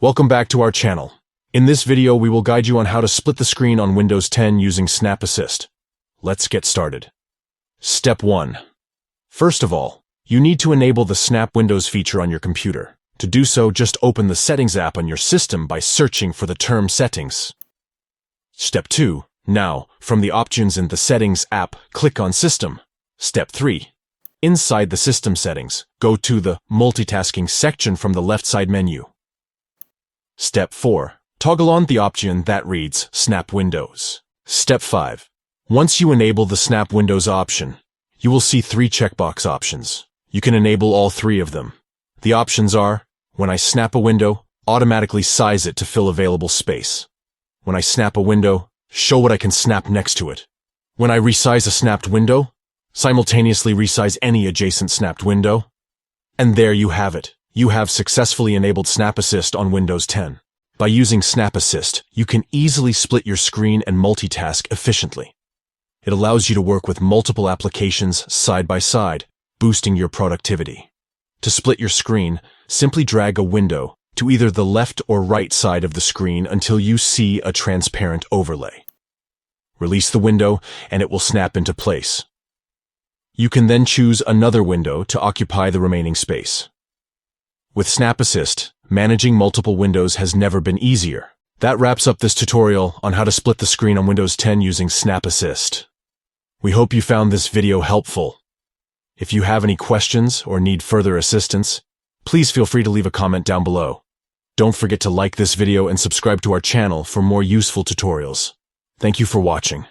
Welcome back to our channel. In this video, we will guide you on how to split the screen on Windows 10 using Snap Assist. Let's get started. Step 1. First of all, you need to enable the Snap Windows feature on your computer. To do so, just open the Settings app on your system by searching for the term Settings. Step 2. Now, from the options in the Settings app, click on System. Step 3. Inside the System settings, go to the Multitasking section from the left side menu. Step 4. Toggle on the option that reads Snap Windows. Step 5. Once you enable the Snap Windows option, you will see 3 checkbox options. You can enable all 3 of them. The options are, when I snap a window, automatically size it to fill available space. When I snap a window, show what I can snap next to it. When I resize a snapped window, simultaneously resize any adjacent snapped window. And there you have it. You have successfully enabled Snap Assist on Windows 10. By using Snap Assist, you can easily split your screen and multitask efficiently. It allows you to work with multiple applications side by side, boosting your productivity. To split your screen, simply drag a window to either the left or right side of the screen until you see a transparent overlay. Release the window, and it will snap into place. You can then choose another window to occupy the remaining space. With Snap Assist, managing multiple windows has never been easier. That wraps up this tutorial on how to split the screen on Windows 10 using Snap Assist. We hope you found this video helpful. If you have any questions or need further assistance, please feel free to leave a comment down below. Don't forget to like this video and subscribe to our channel for more useful tutorials. Thank you for watching.